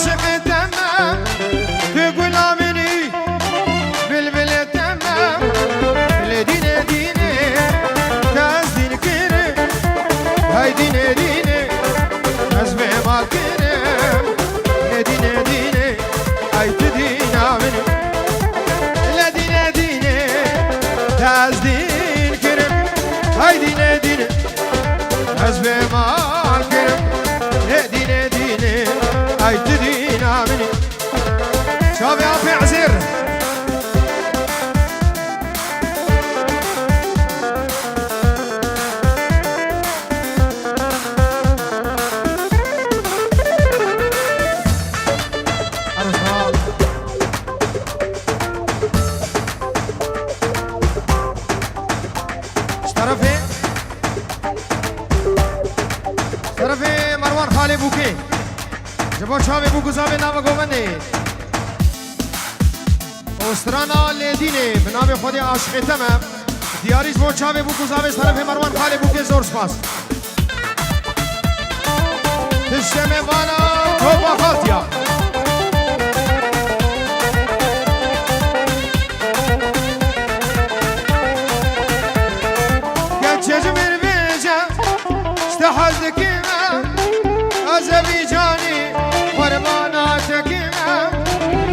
عاشق تمام تقول آمني بلبل تمام لديني ديني تاز دين كرم هاي ديني ديني نزمي ما كرم لديني ديني هاي تدين آمني لديني ديني تاز دين كرم هاي ديني ديني نزمي ما كرم لديني ديني هاي تدين آمني شوفي عفي عزير طرفي مروان خالي بوكي جبور شاوي بوكو زابي ناما قومني استرانا لديني بنامي خودي عاشق تمام دياريز بو شاوي بوكو زابي طرفي مروان خالي بوكي زور سپاس تشتمي وانا توبا خالتيا قد شجمر بيجا استحزك Azerbaycan'ı parmağına tekime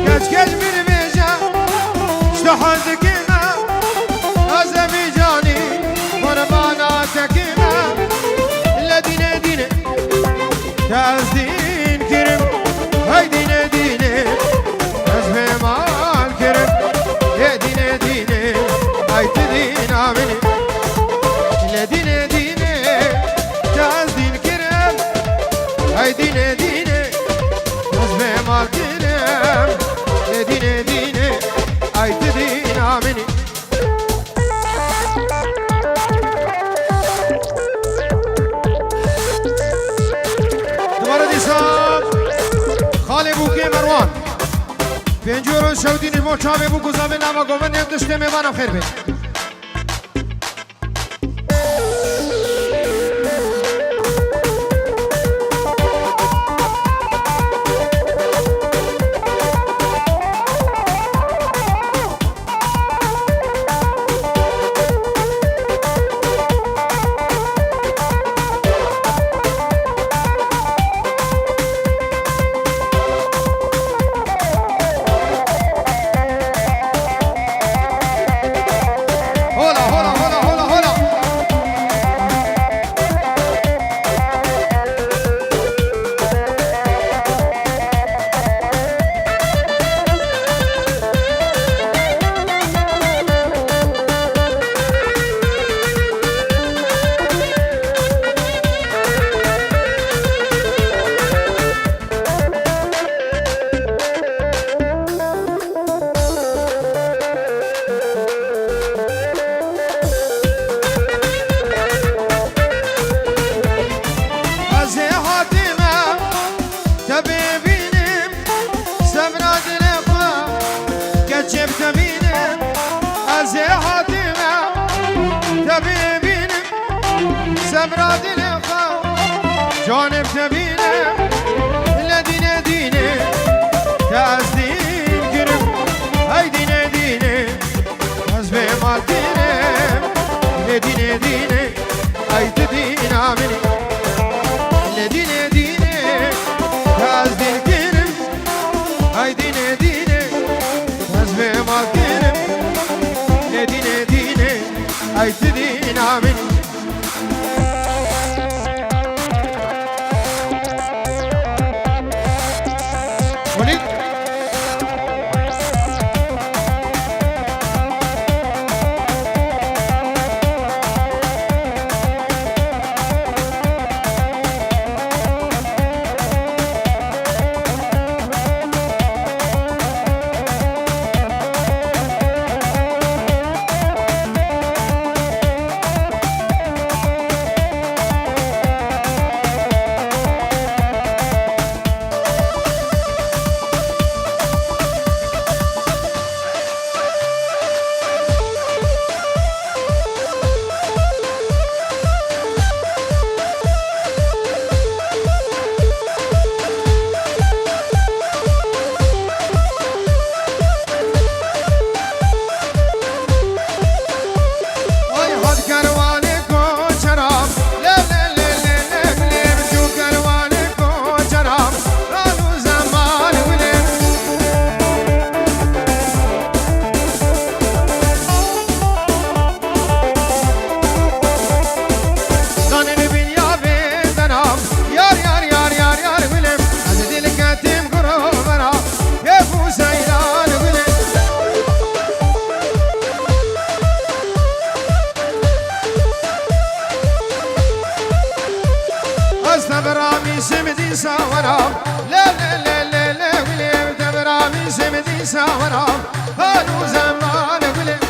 Geç geç bir beca İşte hazikime Azerbaycan'ı parmağına tekime Ledine dine Tezdin kerim Haydine dine Ezme mal kerim Yedine dine Haydi din amini Ledine dine Tezdin kerim Haydine dine Yazme makinem Dine dine Haydi din amini Duvara disam Khale buke Marwan Penjoro Saudini mo çave bu kuzame nama goven Evdişte mevana khair Semra dile khav Canım tebinem Ledine dine Tezdin gürüm Haydine dine Ezme maltinem Ledine dine Haydi din amini Ledine dine Tezdin gürüm Haydine dine Ezme maltinem Ledine dine Haydi din amini شاورا هالو زمان قلي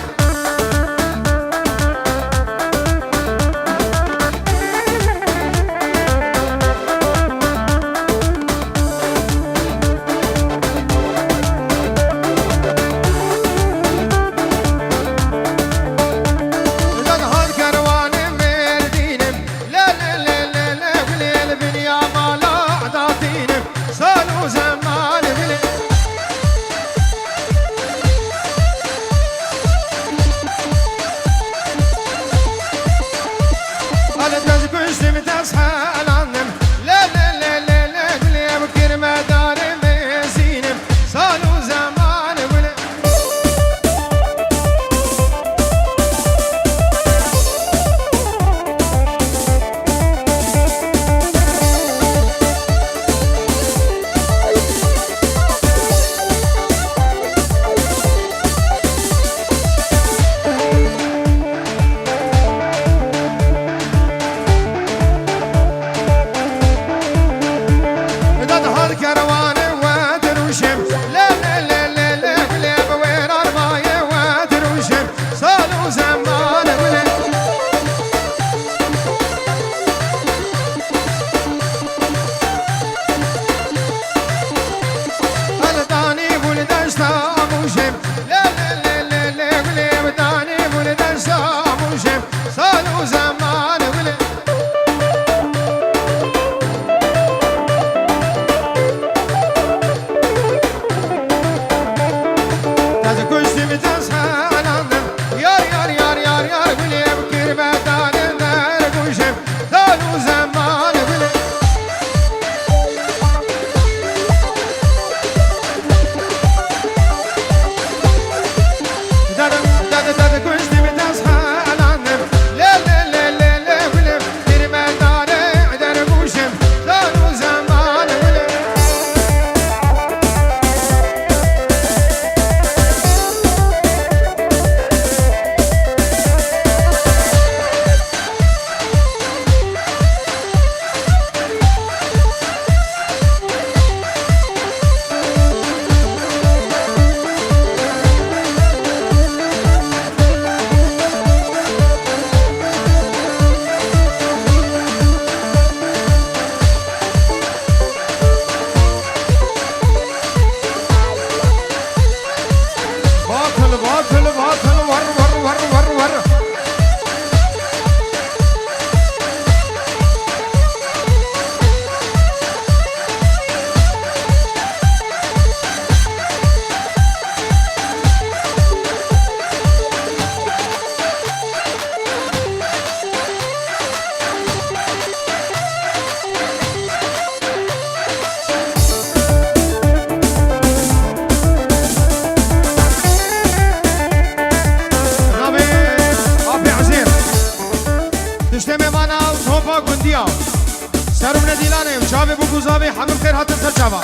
سرم ندیلانم چاوی بو گوزاوی همون خیر هاتن سر چاوا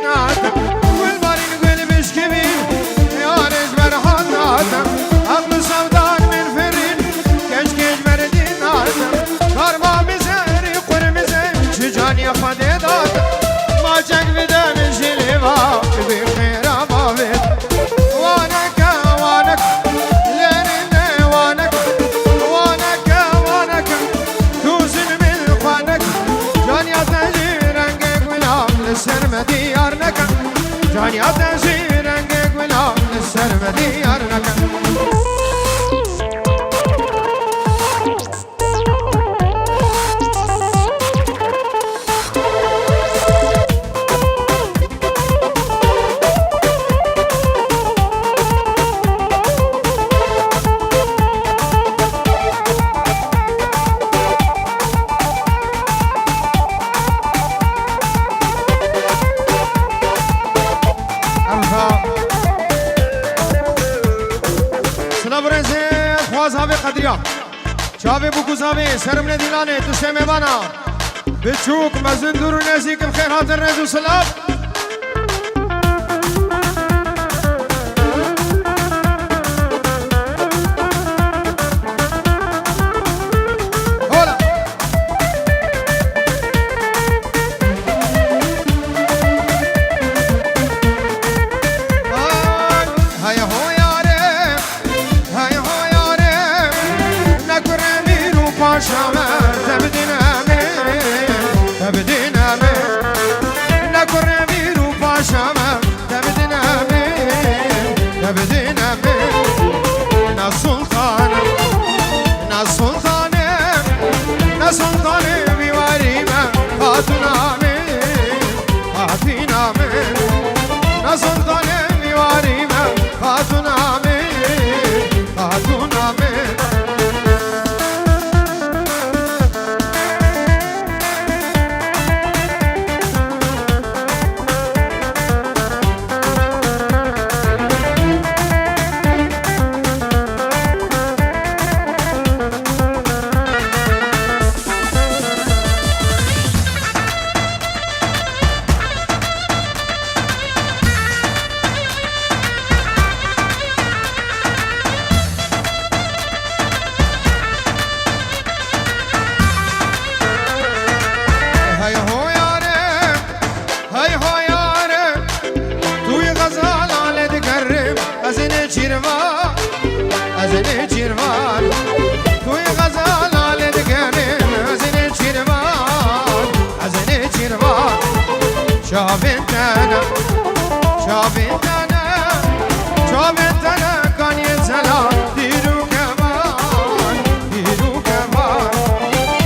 ناتم والباري نقول بشكبين يا ريش برحان ناتم عقل صودان من فرين كش كش بردين ناتم كارما بزهري قرم زين شجان يا خدي داتم ما جاك بدا من شليفا بخير ما بيت وانك وانك لين وانك وانك وانك توزن من خوانك جان يا تجي رنگك ولام للسرمدي يارنك جان يا تجي رنگك ولام للسرمدي يارنك شابي بوكو زابي سرم نديلاني تشتمي بانا بتشوك مزن دور نزيك بخير هات الرزو سلام هولا هيا هو ياري هيا هو ياري شامه تبدينا من نكر بيرو باشامه تبدينا من نسلطان بيواريما هاتنا من نسلطان بيواريما هاتنا من شابتنا كان يتسلى ديرو كمان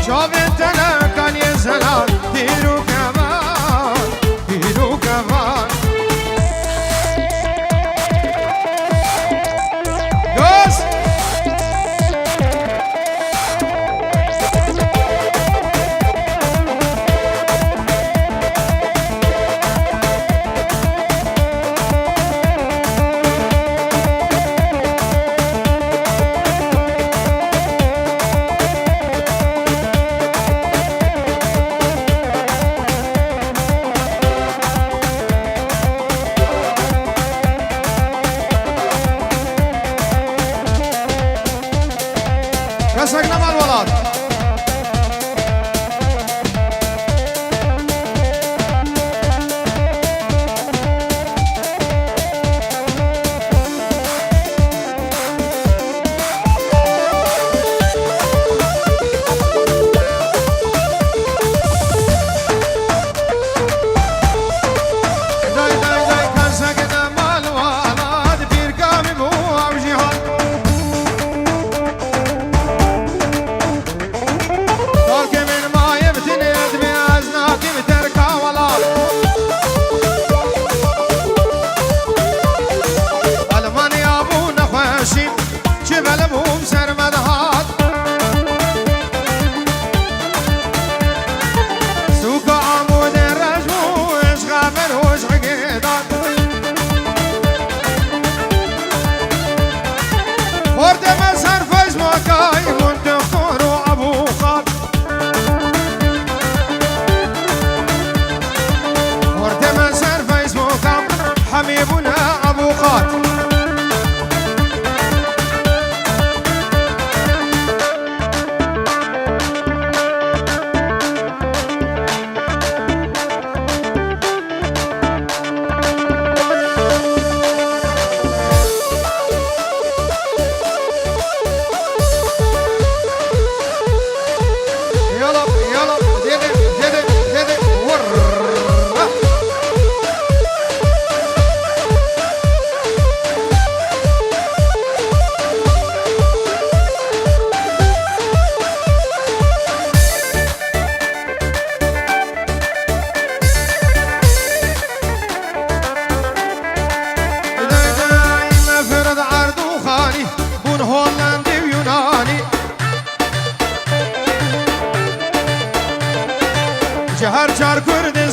شابتنا كان يتسلى ديرو كمان جوز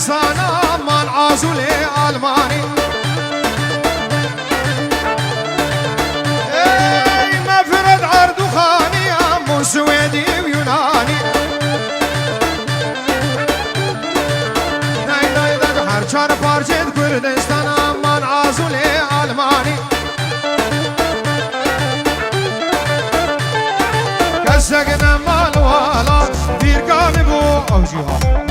كردستان من عازل ألماني اي مفرد عرض خاني مو سويدي ويوناني داي داي داي هرچار پارچه كردستان من عازل ألماني كسقنا مال والا بيرقامي بو أوجيها